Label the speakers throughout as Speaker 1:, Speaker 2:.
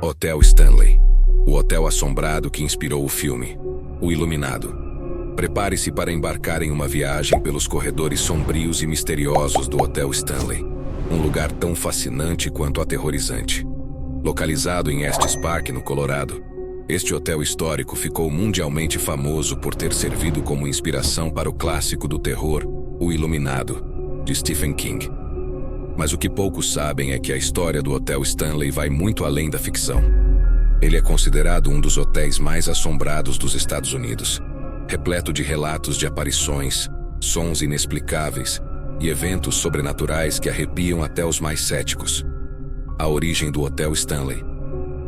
Speaker 1: Hotel Stanley. O hotel assombrado que inspirou o filme, O Iluminado. Prepare-se para embarcar em uma viagem pelos corredores sombrios e misteriosos do Hotel Stanley. Um lugar tão fascinante quanto aterrorizante. Localizado em Estes Park, no Colorado, este hotel histórico ficou mundialmente famoso por ter servido como inspiração para o clássico do terror, O Iluminado, de Stephen King. Mas o que poucos sabem é que a história do Hotel Stanley vai muito além da ficção. Ele é considerado um dos hotéis mais assombrados dos Estados Unidos, repleto de relatos de aparições, sons inexplicáveis e eventos sobrenaturais que arrepiam até os mais céticos. A origem do Hotel Stanley.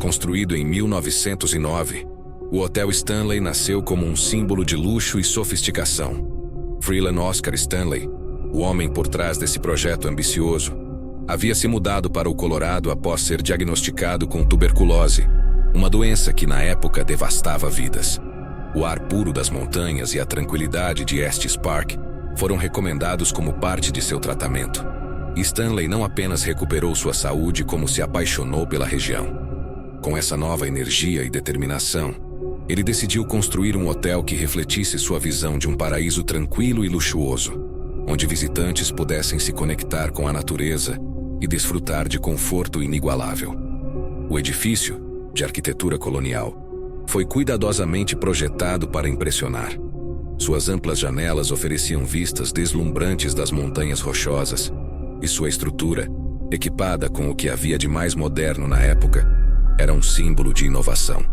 Speaker 1: Construído em 1909, o Hotel Stanley nasceu como um símbolo de luxo e sofisticação. Freeland Oscar Stanley, o homem por trás desse projeto ambicioso, havia se mudado para o Colorado após ser diagnosticado com tuberculose, uma doença que na época devastava vidas. O ar puro das montanhas e a tranquilidade de Estes Park foram recomendados como parte de seu tratamento. Stanley não apenas recuperou sua saúde, como se apaixonou pela região. Com essa nova energia e determinação, ele decidiu construir um hotel que refletisse sua visão de um paraíso tranquilo e luxuoso, onde visitantes pudessem se conectar com a natureza e desfrutar de conforto inigualável. O edifício, de arquitetura colonial, foi cuidadosamente projetado para impressionar. Suas amplas janelas ofereciam vistas deslumbrantes das montanhas rochosas, e sua estrutura, equipada com o que havia de mais moderno na época, era um símbolo de inovação.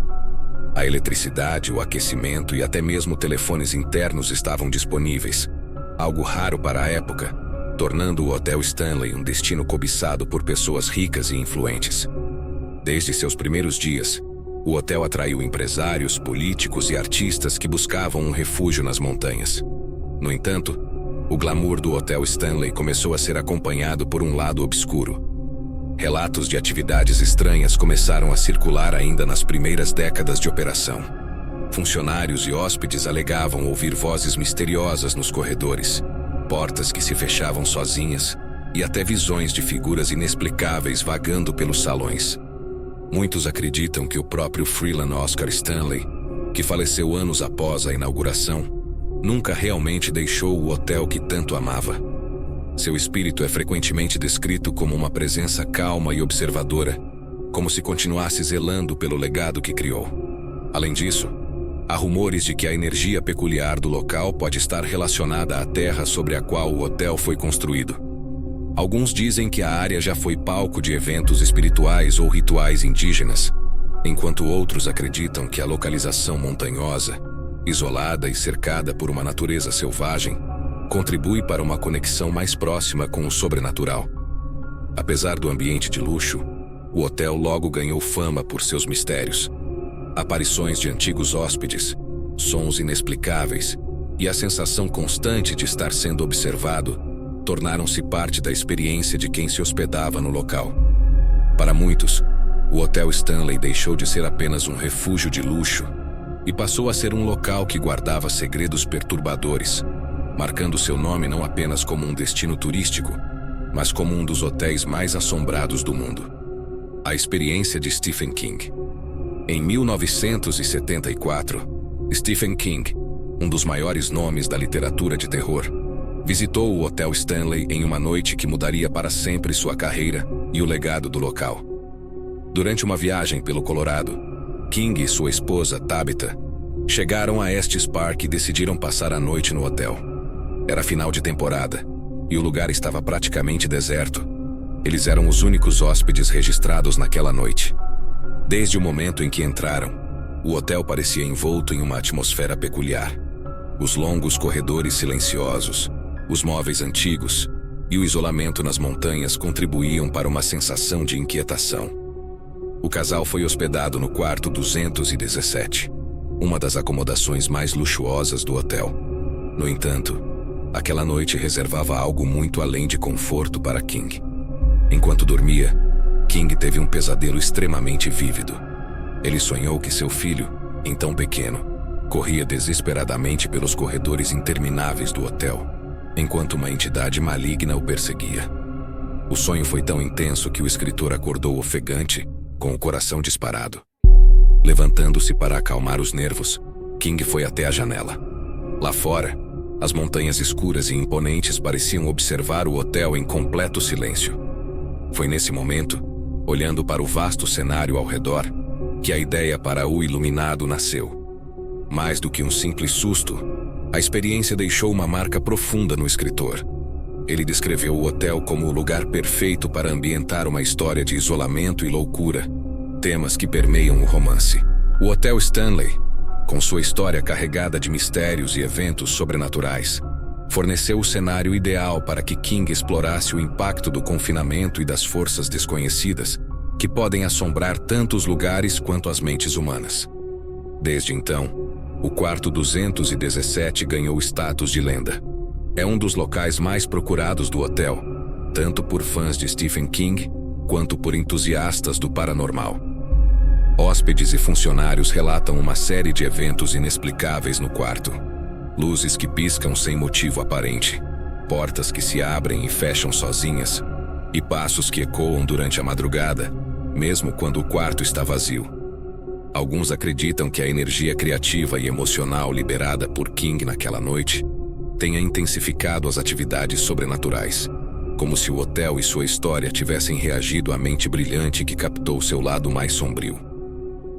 Speaker 1: A eletricidade, o aquecimento e até mesmo telefones internos estavam disponíveis, algo raro para a época, tornando o Hotel Stanley um destino cobiçado por pessoas ricas e influentes. Desde seus primeiros dias, o hotel atraiu empresários, políticos e artistas que buscavam um refúgio nas montanhas. No entanto, o glamour do Hotel Stanley começou a ser acompanhado por um lado obscuro. Relatos de atividades estranhas começaram a circular ainda nas primeiras décadas de operação. Funcionários e hóspedes alegavam ouvir vozes misteriosas nos corredores, portas que se fechavam sozinhas e até visões de figuras inexplicáveis vagando pelos salões. Muitos acreditam que o próprio Freeland Oscar Stanley, que faleceu anos após a inauguração, nunca realmente deixou o hotel que tanto amava. Seu espírito é frequentemente descrito como uma presença calma e observadora, como se continuasse zelando pelo legado que criou. Além disso, há rumores de que a energia peculiar do local pode estar relacionada à terra sobre a qual o hotel foi construído. Alguns dizem que a área já foi palco de eventos espirituais ou rituais indígenas, enquanto outros acreditam que a localização montanhosa, isolada e cercada por uma natureza selvagem, contribui para uma conexão mais próxima com o sobrenatural. Apesar do ambiente de luxo, o hotel logo ganhou fama por seus mistérios. Aparições de antigos hóspedes, sons inexplicáveis e a sensação constante de estar sendo observado tornaram-se parte da experiência de quem se hospedava no local. Para muitos, o Hotel Stanley deixou de ser apenas um refúgio de luxo e passou a ser um local que guardava segredos perturbadores, marcando seu nome não apenas como um destino turístico, mas como um dos hotéis mais assombrados do mundo. A experiência de Stephen King. Em 1974, Stephen King, um dos maiores nomes da literatura de terror, visitou o Hotel Stanley em uma noite que mudaria para sempre sua carreira e o legado do local. Durante uma viagem pelo Colorado, King e sua esposa, Tabitha, chegaram a Estes Park e decidiram passar a noite no hotel. Era final de temporada, e o lugar estava praticamente deserto. Eles eram os únicos hóspedes registrados naquela noite. Desde o momento em que entraram, o hotel parecia envolto em uma atmosfera peculiar. Os longos corredores silenciosos, os móveis antigos e o isolamento nas montanhas contribuíam para uma sensação de inquietação. O casal foi hospedado no quarto 217, uma das acomodações mais luxuosas do hotel. No entanto, aquela noite reservava algo muito além de conforto para King. Enquanto dormia, King teve um pesadelo extremamente vívido. Ele sonhou que seu filho, então pequeno, corria desesperadamente pelos corredores intermináveis do hotel, enquanto uma entidade maligna o perseguia. O sonho foi tão intenso que o escritor acordou ofegante com o coração disparado. Levantando-se para acalmar os nervos, King foi até a janela. Lá fora, as montanhas escuras e imponentes pareciam observar o hotel em completo silêncio. Foi nesse momento, olhando para o vasto cenário ao redor, que a ideia para o iluminado nasceu. Mais do que um simples susto, a experiência deixou uma marca profunda no escritor. Ele descreveu o hotel como o lugar perfeito para ambientar uma história de isolamento e loucura, temas que permeiam o romance. O Hotel Stanley, com sua história carregada de mistérios e eventos sobrenaturais, forneceu o cenário ideal para que King explorasse o impacto do confinamento e das forças desconhecidas que podem assombrar tanto os lugares quanto as mentes humanas. Desde então, o quarto 217 ganhou status de lenda. É um dos locais mais procurados do hotel, tanto por fãs de Stephen King quanto por entusiastas do paranormal. Hóspedes e funcionários relatam uma série de eventos inexplicáveis no quarto. Luzes que piscam sem motivo aparente, portas que se abrem e fecham sozinhas, e passos que ecoam durante a madrugada, mesmo quando o quarto está vazio. Alguns acreditam que a energia criativa e emocional liberada por King naquela noite tenha intensificado as atividades sobrenaturais, como se o hotel e sua história tivessem reagido à mente brilhante que captou seu lado mais sombrio.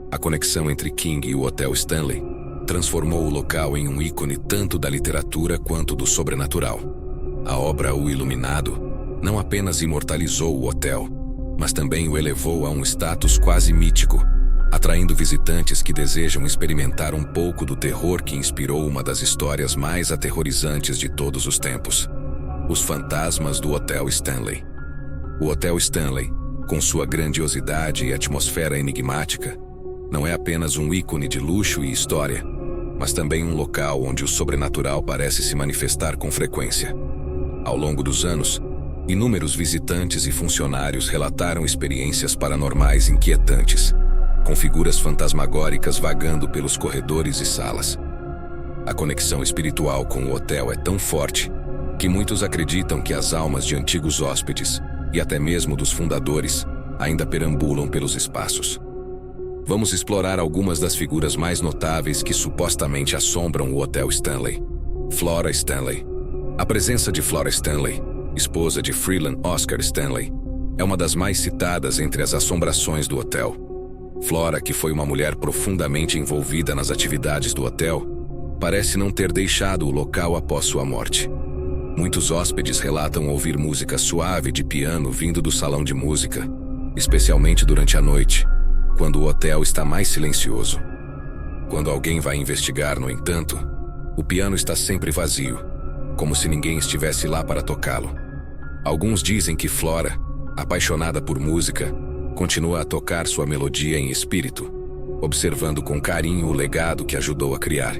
Speaker 1: A conexão entre King e o Hotel Stanley transformou o local em um ícone tanto da literatura quanto do sobrenatural. A obra O Iluminado não apenas imortalizou o hotel, mas também o elevou a um status quase mítico, atraindo visitantes que desejam experimentar um pouco do terror que inspirou uma das histórias mais aterrorizantes de todos os tempos: Os Fantasmas do Hotel Stanley. O Hotel Stanley, com sua grandiosidade e atmosfera enigmática, não é apenas um ícone de luxo e história, mas também um local onde o sobrenatural parece se manifestar com frequência. Ao longo dos anos, inúmeros visitantes e funcionários relataram experiências paranormais inquietantes, com figuras fantasmagóricas vagando pelos corredores e salas. A conexão espiritual com o hotel é tão forte que muitos acreditam que as almas de antigos hóspedes, e até mesmo dos fundadores, ainda perambulam pelos espaços. Vamos explorar algumas das figuras mais notáveis que supostamente assombram o Hotel Stanley. Flora Stanley. A presença de Flora Stanley, esposa de Freeland Oscar Stanley, é uma das mais citadas entre as assombrações do hotel. Flora, que foi uma mulher profundamente envolvida nas atividades do hotel, parece não ter deixado o local após sua morte. Muitos hóspedes relatam ouvir música suave de piano vindo do salão de música, especialmente durante a noite, quando o hotel está mais silencioso. Quando alguém vai investigar, no entanto, o piano está sempre vazio, como se ninguém estivesse lá para tocá-lo. Alguns dizem que Flora, apaixonada por música, continua a tocar sua melodia em espírito, observando com carinho o legado que ajudou a criar.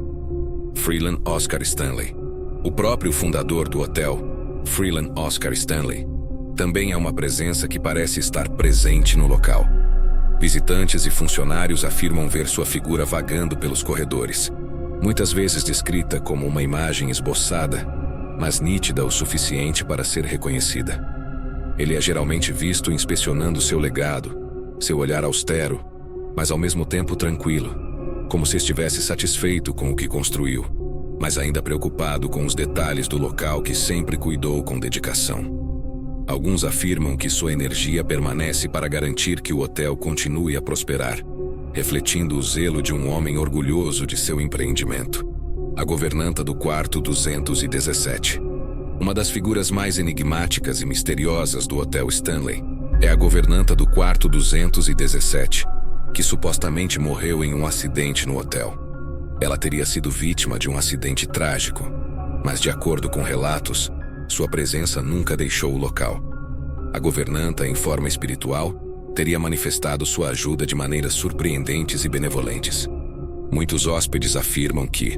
Speaker 1: Freeland Oscar Stanley. O próprio fundador do hotel, Freeland Oscar Stanley, também é uma presença que parece estar presente no local. Visitantes e funcionários afirmam ver sua figura vagando pelos corredores, muitas vezes descrita como uma imagem esboçada, mas nítida o suficiente para ser reconhecida. Ele é geralmente visto inspecionando seu legado, seu olhar austero, mas ao mesmo tempo tranquilo, como se estivesse satisfeito com o que construiu, mas ainda preocupado com os detalhes do local que sempre cuidou com dedicação. Alguns afirmam que sua energia permanece para garantir que o hotel continue a prosperar, refletindo o zelo de um homem orgulhoso de seu empreendimento. A governanta do quarto 217. Uma das figuras mais enigmáticas e misteriosas do Hotel Stanley é a governanta do quarto 217, que supostamente morreu em um acidente no hotel. Ela teria sido vítima de um acidente trágico, mas de acordo com relatos, sua presença nunca deixou o local. A governanta, em forma espiritual, teria manifestado sua ajuda de maneiras surpreendentes e benevolentes. Muitos hóspedes afirmam que,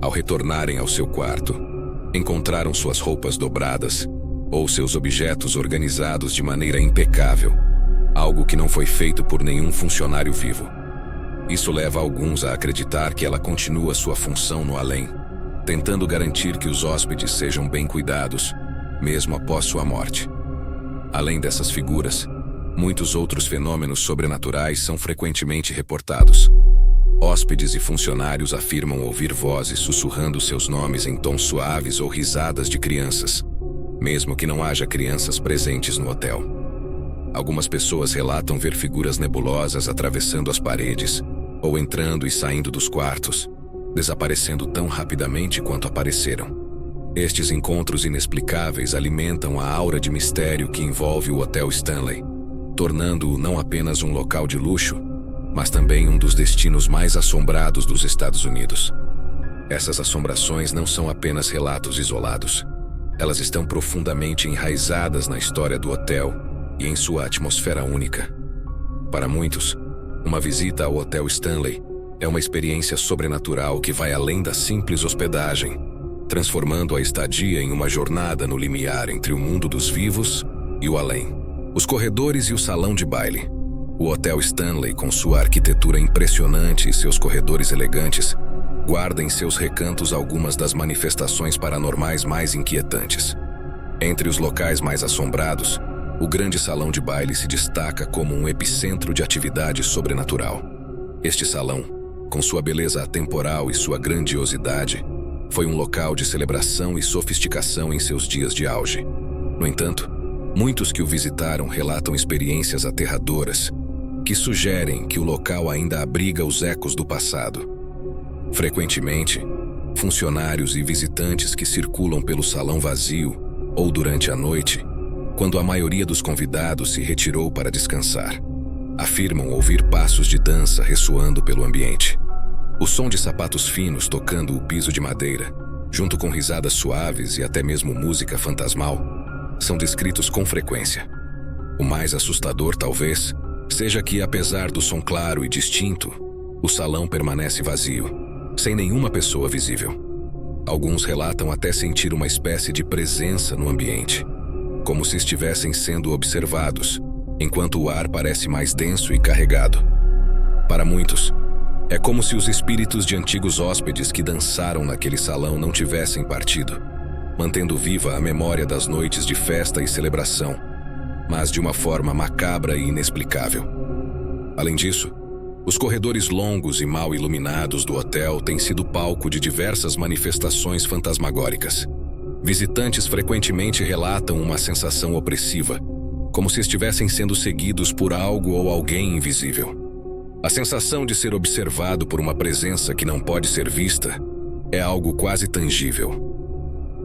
Speaker 1: ao retornarem ao seu quarto, encontraram suas roupas dobradas ou seus objetos organizados de maneira impecável, algo que não foi feito por nenhum funcionário vivo. Isso leva alguns a acreditar que ela continua sua função no além, tentando garantir que os hóspedes sejam bem cuidados, mesmo após sua morte. Além dessas figuras, Muitos outros fenômenos sobrenaturais são frequentemente reportados. Hóspedes e funcionários afirmam ouvir vozes sussurrando seus nomes em tons suaves ou risadas de crianças, mesmo que não haja crianças presentes no hotel. Algumas pessoas relatam ver figuras nebulosas atravessando as paredes, ou entrando e saindo dos quartos, desaparecendo tão rapidamente quanto apareceram. Estes encontros inexplicáveis alimentam a aura de mistério que envolve o Hotel Stanley, tornando-o não apenas um local de luxo, mas também um dos destinos mais assombrados dos Estados Unidos. Essas assombrações não são apenas relatos isolados. Elas estão profundamente enraizadas na história do hotel e em sua atmosfera única. Para muitos, uma visita ao Hotel Stanley é uma experiência sobrenatural que vai além da simples hospedagem, transformando a estadia em uma jornada no limiar entre o mundo dos vivos e o além. Os corredores e o salão de baile. O Hotel Stanley, com sua arquitetura impressionante e seus corredores elegantes, guarda em seus recantos algumas das manifestações paranormais mais inquietantes. Entre os locais mais assombrados, o grande salão de baile se destaca como um epicentro de atividade sobrenatural. Este salão, com sua beleza atemporal e sua grandiosidade, foi um local de celebração e sofisticação em seus dias de auge. No entanto, muitos que o visitaram relatam experiências aterradoras que sugerem que o local ainda abriga os ecos do passado. Frequentemente, funcionários e visitantes que circulam pelo salão vazio ou durante a noite, quando a maioria dos convidados se retirou para descansar, afirmam ouvir passos de dança ressoando pelo ambiente. O som de sapatos finos tocando o piso de madeira, junto com risadas suaves e até mesmo música fantasmal, são descritos com frequência. O mais assustador, talvez, seja que, apesar do som claro e distinto, o salão permanece vazio, sem nenhuma pessoa visível. Alguns relatam até sentir uma espécie de presença no ambiente, como se estivessem sendo observados, enquanto o ar parece mais denso e carregado. Para muitos, é como se os espíritos de antigos hóspedes que dançaram naquele salão não tivessem partido, mantendo viva a memória das noites de festa e celebração, mas de uma forma macabra e inexplicável. Além disso, os corredores longos e mal iluminados do hotel têm sido palco de diversas manifestações fantasmagóricas. Visitantes frequentemente relatam uma sensação opressiva, como se estivessem sendo seguidos por algo ou alguém invisível. A sensação de ser observado por uma presença que não pode ser vista é algo quase tangível.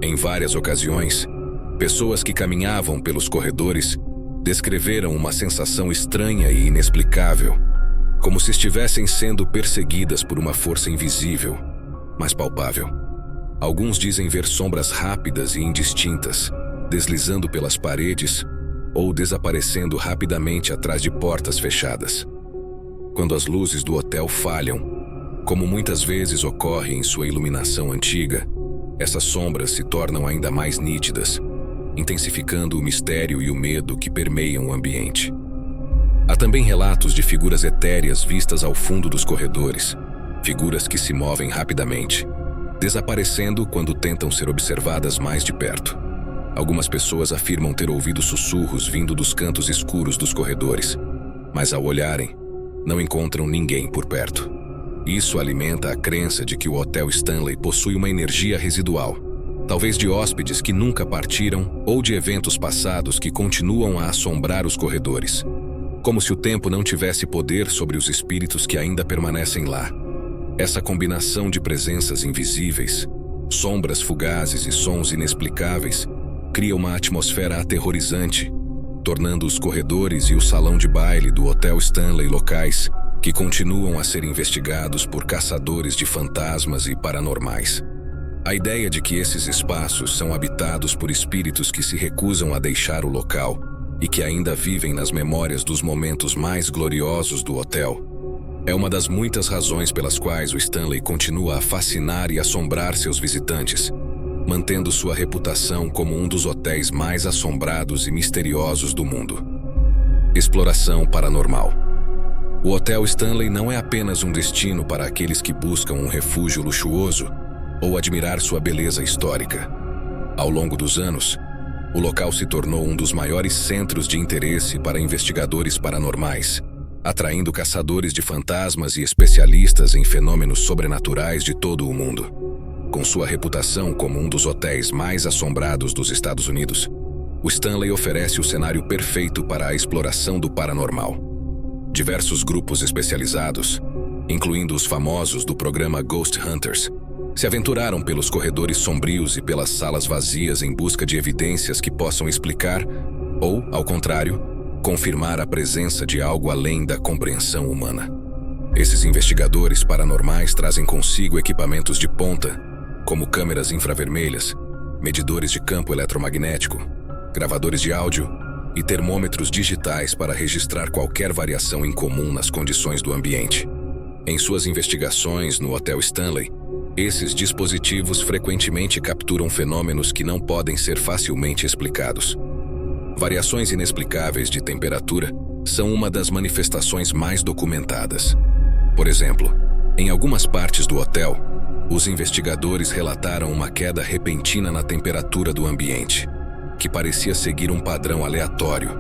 Speaker 1: Em várias ocasiões, pessoas que caminhavam pelos corredores descreveram uma sensação estranha e inexplicável, como se estivessem sendo perseguidas por uma força invisível, mas palpável. Alguns dizem ver sombras rápidas e indistintas, deslizando pelas paredes ou desaparecendo rapidamente atrás de portas fechadas. Quando as luzes do hotel falham, como muitas vezes ocorre em sua iluminação antiga, essas sombras se tornam ainda mais nítidas, intensificando o mistério e o medo que permeiam o ambiente. Há também relatos de figuras etéreas vistas ao fundo dos corredores, figuras que se movem rapidamente, desaparecendo quando tentam ser observadas mais de perto. Algumas pessoas afirmam ter ouvido sussurros vindo dos cantos escuros dos corredores, mas ao olharem, não encontram ninguém por perto. Isso alimenta a crença de que o Hotel Stanley possui uma energia residual, talvez de hóspedes que nunca partiram ou de eventos passados que continuam a assombrar os corredores, como se o tempo não tivesse poder sobre os espíritos que ainda permanecem lá. Essa combinação de presenças invisíveis, sombras fugazes e sons inexplicáveis cria uma atmosfera aterrorizante, tornando os corredores e o salão de baile do Hotel Stanley locais que continuam a ser investigados por caçadores de fantasmas e paranormais. A ideia de que esses espaços são habitados por espíritos que se recusam a deixar o local e que ainda vivem nas memórias dos momentos mais gloriosos do hotel é uma das muitas razões pelas quais o Stanley continua a fascinar e assombrar seus visitantes, mantendo sua reputação como um dos hotéis mais assombrados e misteriosos do mundo. Exploração paranormal. O Hotel Stanley não é apenas um destino para aqueles que buscam um refúgio luxuoso ou admirar sua beleza histórica. Ao longo dos anos, o local se tornou um dos maiores centros de interesse para investigadores paranormais, atraindo caçadores de fantasmas e especialistas em fenômenos sobrenaturais de todo o mundo. Com sua reputação como um dos hotéis mais assombrados dos Estados Unidos, o Stanley oferece o cenário perfeito para a exploração do paranormal. Diversos grupos especializados, incluindo os famosos do programa Ghost Hunters, se aventuraram pelos corredores sombrios e pelas salas vazias em busca de evidências que possam explicar, ou, ao contrário, confirmar a presença de algo além da compreensão humana. Esses investigadores paranormais trazem consigo equipamentos de ponta, como câmeras infravermelhas, medidores de campo eletromagnético, gravadores de áudio e termômetros digitais para registrar qualquer variação incomum nas condições do ambiente. Em suas investigações no Hotel Stanley, esses dispositivos frequentemente capturam fenômenos que não podem ser facilmente explicados. Variações inexplicáveis de temperatura são uma das manifestações mais documentadas. Por exemplo, em algumas partes do hotel, os investigadores relataram uma queda repentina na temperatura do ambiente, que parecia seguir um padrão aleatório,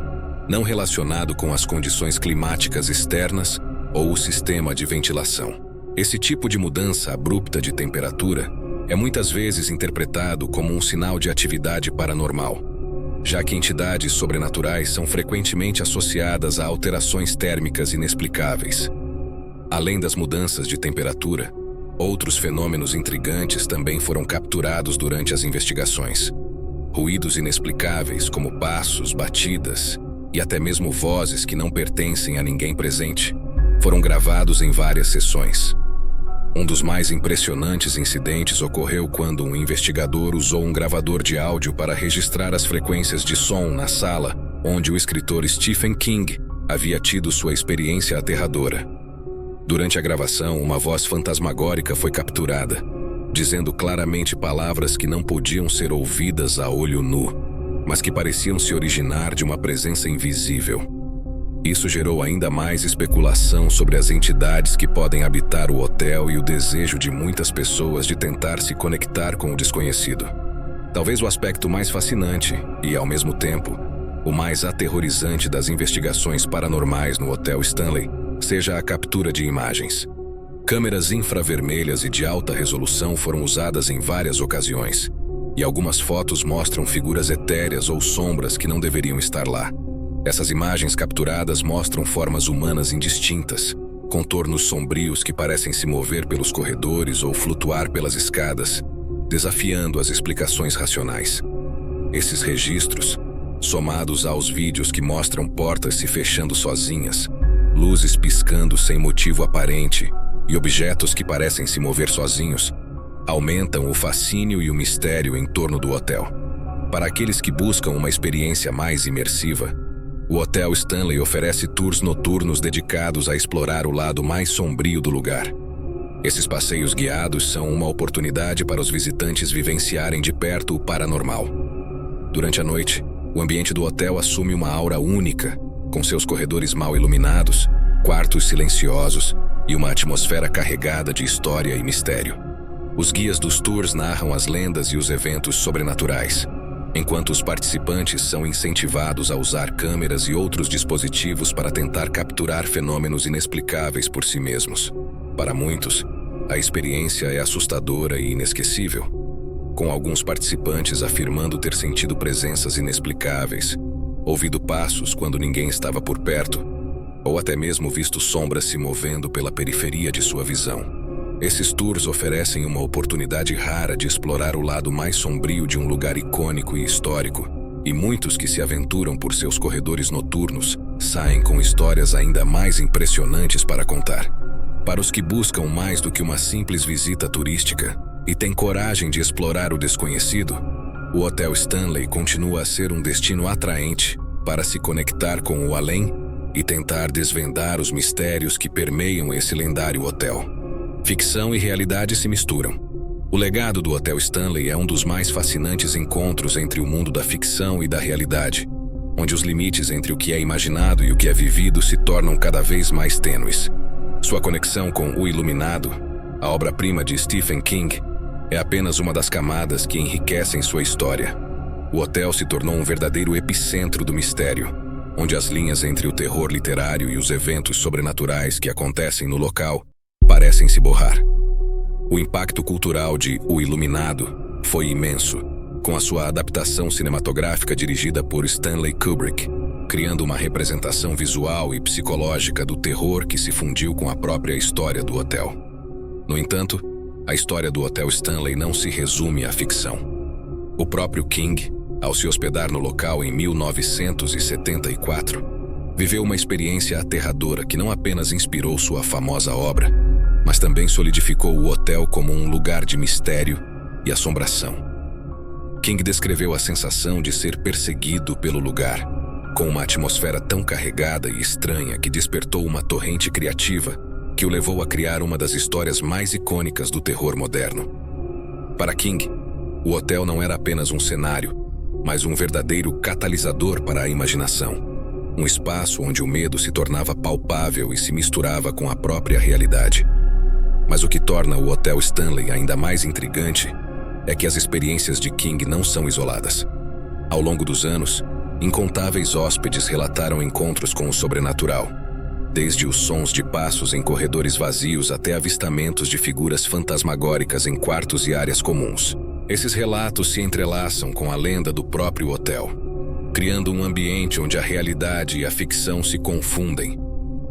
Speaker 1: não relacionado com as condições climáticas externas ou o sistema de ventilação. Esse tipo de mudança abrupta de temperatura é muitas vezes interpretado como um sinal de atividade paranormal, já que entidades sobrenaturais são frequentemente associadas a alterações térmicas inexplicáveis. Além das mudanças de temperatura, outros fenômenos intrigantes também foram capturados durante as investigações. Ruídos inexplicáveis, como passos, batidas e até mesmo vozes que não pertencem a ninguém presente, foram gravados em várias sessões. Um dos mais impressionantes incidentes ocorreu quando um investigador usou um gravador de áudio para registrar as frequências de som na sala onde o escritor Stephen King havia tido sua experiência aterradora. Durante a gravação, uma voz fantasmagórica foi capturada, dizendo claramente palavras que não podiam ser ouvidas a olho nu, mas que pareciam se originar de uma presença invisível. Isso gerou ainda mais especulação sobre as entidades que podem habitar o hotel e o desejo de muitas pessoas de tentar se conectar com o desconhecido. Talvez o aspecto mais fascinante e, ao mesmo tempo, o mais aterrorizante das investigações paranormais no Hotel Stanley seja a captura de imagens. Câmeras infravermelhas e de alta resolução foram usadas em várias ocasiões, e algumas fotos mostram figuras etéreas ou sombras que não deveriam estar lá. Essas imagens capturadas mostram formas humanas indistintas, contornos sombrios que parecem se mover pelos corredores ou flutuar pelas escadas, desafiando as explicações racionais. Esses registros, somados aos vídeos que mostram portas se fechando sozinhas, luzes piscando sem motivo aparente e objetos que parecem se mover sozinhos, aumentam o fascínio e o mistério em torno do hotel. Para aqueles que buscam uma experiência mais imersiva, o Hotel Stanley oferece tours noturnos dedicados a explorar o lado mais sombrio do lugar. Esses passeios guiados são uma oportunidade para os visitantes vivenciarem de perto o paranormal. Durante a noite, o ambiente do hotel assume uma aura única, com seus corredores mal iluminados, quartos silenciosos e uma atmosfera carregada de história e mistério. Os guias dos tours narram as lendas e os eventos sobrenaturais, enquanto os participantes são incentivados a usar câmeras e outros dispositivos para tentar capturar fenômenos inexplicáveis por si mesmos. Para muitos, a experiência é assustadora e inesquecível, com alguns participantes afirmando ter sentido presenças inexplicáveis, ouvido passos quando ninguém estava por perto, ou até mesmo visto sombras se movendo pela periferia de sua visão. Esses tours oferecem uma oportunidade rara de explorar o lado mais sombrio de um lugar icônico e histórico, e muitos que se aventuram por seus corredores noturnos saem com histórias ainda mais impressionantes para contar. Para os que buscam mais do que uma simples visita turística e têm coragem de explorar o desconhecido, o Hotel Stanley continua a ser um destino atraente para se conectar com o além e tentar desvendar os mistérios que permeiam esse lendário hotel. Ficção e realidade se misturam. O legado do Hotel Stanley é um dos mais fascinantes encontros entre o mundo da ficção e da realidade, onde os limites entre o que é imaginado e o que é vivido se tornam cada vez mais tênues. Sua conexão com O Iluminado, a obra-prima de Stephen King, é apenas uma das camadas que enriquecem sua história. o hotel se tornou um verdadeiro epicentro do mistério, onde as linhas entre o terror literário e os eventos sobrenaturais que acontecem no local parecem se borrar. O impacto cultural de O Iluminado foi imenso, com a sua adaptação cinematográfica dirigida por Stanley Kubrick, criando uma representação visual e psicológica do terror que se fundiu com a própria história do hotel. No entanto, a história do Hotel Stanley não se resume à ficção. O próprio King, ao se hospedar no local em 1974, viveu uma experiência aterradora que não apenas inspirou sua famosa obra, mas também solidificou o hotel como um lugar de mistério e assombração. King descreveu a sensação de ser perseguido pelo lugar, com uma atmosfera tão carregada e estranha que despertou uma torrente criativa que o levou a criar uma das histórias mais icônicas do terror moderno. Para King, o hotel não era apenas um cenário, mas um verdadeiro catalisador para a imaginação. Um espaço onde o medo se tornava palpável e se misturava com a própria realidade. Mas o que torna o Hotel Stanley ainda mais intrigante é que as experiências de King não são isoladas. Ao longo dos anos, incontáveis hóspedes relataram encontros com o sobrenatural, desde os sons de passos em corredores vazios até avistamentos de figuras fantasmagóricas em quartos e áreas comuns. Esses relatos se entrelaçam com a lenda do próprio hotel, criando um ambiente onde a realidade e a ficção se confundem,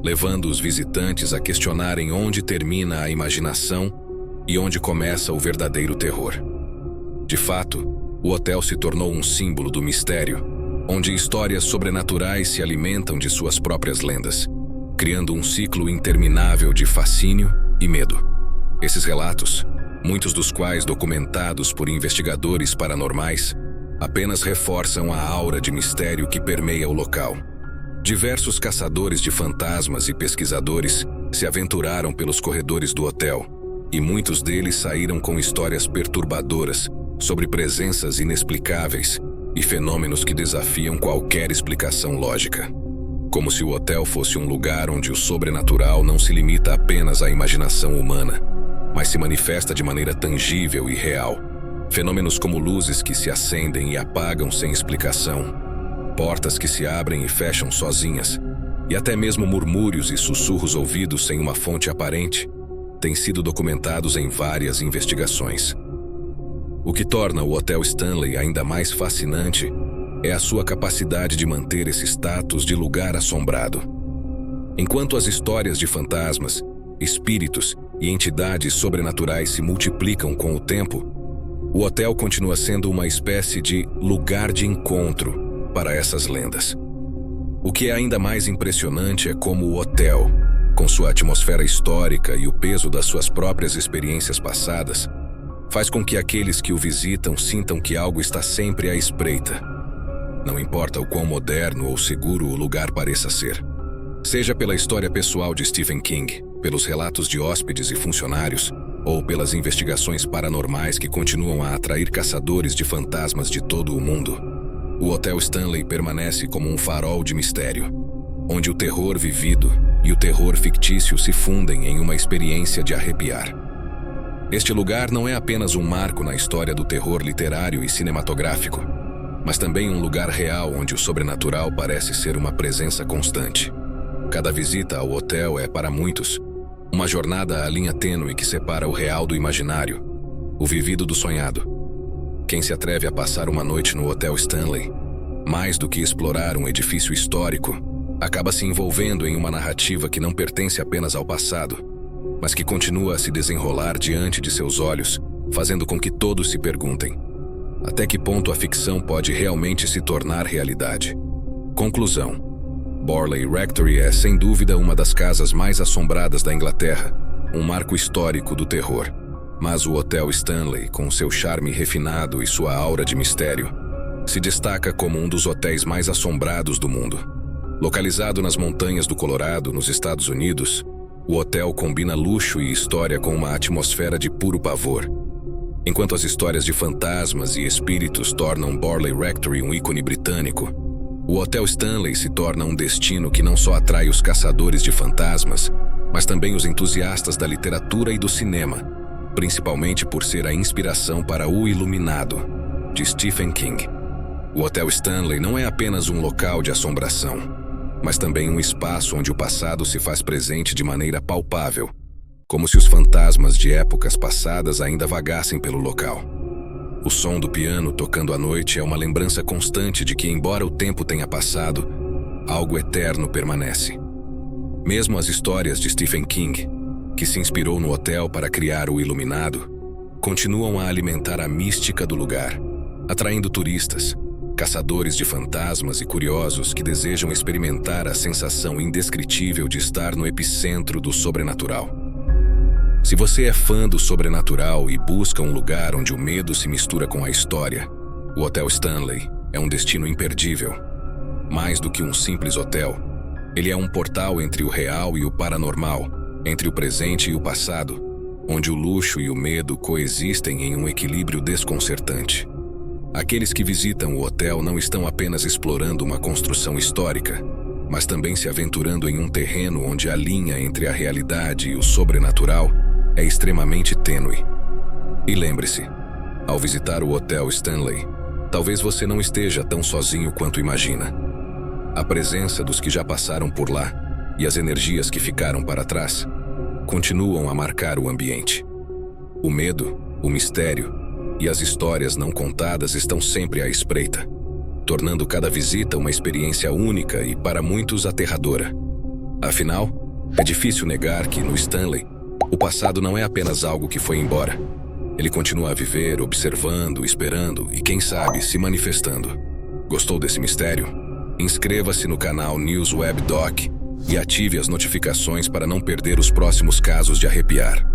Speaker 1: levando os visitantes a questionarem onde termina a imaginação e onde começa o verdadeiro terror. De fato, o hotel se tornou um símbolo do mistério, onde histórias sobrenaturais se alimentam de suas próprias lendas, criando um ciclo interminável de fascínio e medo. Esses relatos, muitos dos quais documentados por investigadores paranormais, apenas reforçam a aura de mistério que permeia o local. Diversos caçadores de fantasmas e pesquisadores se aventuraram pelos corredores do hotel, e muitos deles saíram com histórias perturbadoras sobre presenças inexplicáveis e fenômenos que desafiam qualquer explicação lógica. Como se o hotel fosse um lugar onde o sobrenatural não se limita apenas à imaginação humana, mas se manifesta de maneira tangível e real. Fenômenos como luzes que se acendem e apagam sem explicação, portas que se abrem e fecham sozinhas, e até mesmo murmúrios e sussurros ouvidos sem uma fonte aparente, têm sido documentados em várias investigações. O que torna o Hotel Stanley ainda mais fascinante é a sua capacidade de manter esse status de lugar assombrado. Enquanto as histórias de fantasmas, espíritos e entidades sobrenaturais se multiplicam com o tempo, o hotel continua sendo uma espécie de lugar de encontro para essas lendas. O que é ainda mais impressionante é como o hotel, com sua atmosfera histórica e o peso das suas próprias experiências passadas, faz com que aqueles que o visitam sintam que algo está sempre à espreita. Não importa o quão moderno ou seguro o lugar pareça ser. Seja pela história pessoal de Stephen King, pelos relatos de hóspedes e funcionários, ou pelas investigações paranormais que continuam a atrair caçadores de fantasmas de todo o mundo, o Hotel Stanley permanece como um farol de mistério, onde o terror vivido e o terror fictício se fundem em uma experiência de arrepiar. Este lugar não é apenas um marco na história do terror literário e cinematográfico, mas também um lugar real onde o sobrenatural parece ser uma presença constante. Cada visita ao hotel é, para muitos, uma jornada à linha tênue que separa o real do imaginário, o vivido do sonhado. Quem se atreve a passar uma noite no Hotel Stanley, mais do que explorar um edifício histórico, acaba se envolvendo em uma narrativa que não pertence apenas ao passado, mas que continua a se desenrolar diante de seus olhos, fazendo com que todos se perguntem: até que ponto a ficção pode realmente se tornar realidade? Conclusão: Borley Rectory é, sem dúvida, uma das casas mais assombradas da Inglaterra, um marco histórico do terror. Mas o Hotel Stanley, com seu charme refinado e sua aura de mistério, se destaca como um dos hotéis mais assombrados do mundo. Localizado nas montanhas do Colorado, nos Estados Unidos, o hotel combina luxo e história com uma atmosfera de puro pavor. Enquanto as histórias de fantasmas e espíritos tornam Borley Rectory um ícone britânico, o Hotel Stanley se torna um destino que não só atrai os caçadores de fantasmas, mas também os entusiastas da literatura e do cinema, principalmente por ser a inspiração para O Iluminado, de Stephen King. O Hotel Stanley não é apenas um local de assombração, mas também um espaço onde o passado se faz presente de maneira palpável, como se os fantasmas de épocas passadas ainda vagassem pelo local. O som do piano tocando à noite é uma lembrança constante de que, embora o tempo tenha passado, algo eterno permanece. Mesmo as histórias de Stephen King, que se inspirou no hotel para criar o Iluminado, continuam a alimentar a mística do lugar, atraindo turistas, caçadores de fantasmas e curiosos que desejam experimentar a sensação indescritível de estar no epicentro do sobrenatural. Se você é fã do sobrenatural e busca um lugar onde o medo se mistura com a história, o Hotel Stanley é um destino imperdível. Mais do que um simples hotel, ele é um portal entre o real e o paranormal, entre o presente e o passado, onde o luxo e o medo coexistem em um equilíbrio desconcertante. Aqueles que visitam o hotel não estão apenas explorando uma construção histórica, mas também se aventurando em um terreno onde a linha entre a realidade e o sobrenatural é extremamente tênue. E lembre-se, ao visitar o Hotel Stanley, talvez você não esteja tão sozinho quanto imagina. A presença dos que já passaram por lá e as energias que ficaram para trás continuam a marcar o ambiente. O medo, o mistério e as histórias não contadas estão sempre à espreita, tornando cada visita uma experiência única e, para muitos, aterradora. Afinal, é difícil negar que, no Stanley, o passado não é apenas algo que foi embora. Ele continua a viver, observando, esperando e, quem sabe, se manifestando. Gostou desse mistério? Inscreva-se no canal News Web Doc e ative as notificações para não perder os próximos casos de arrepiar.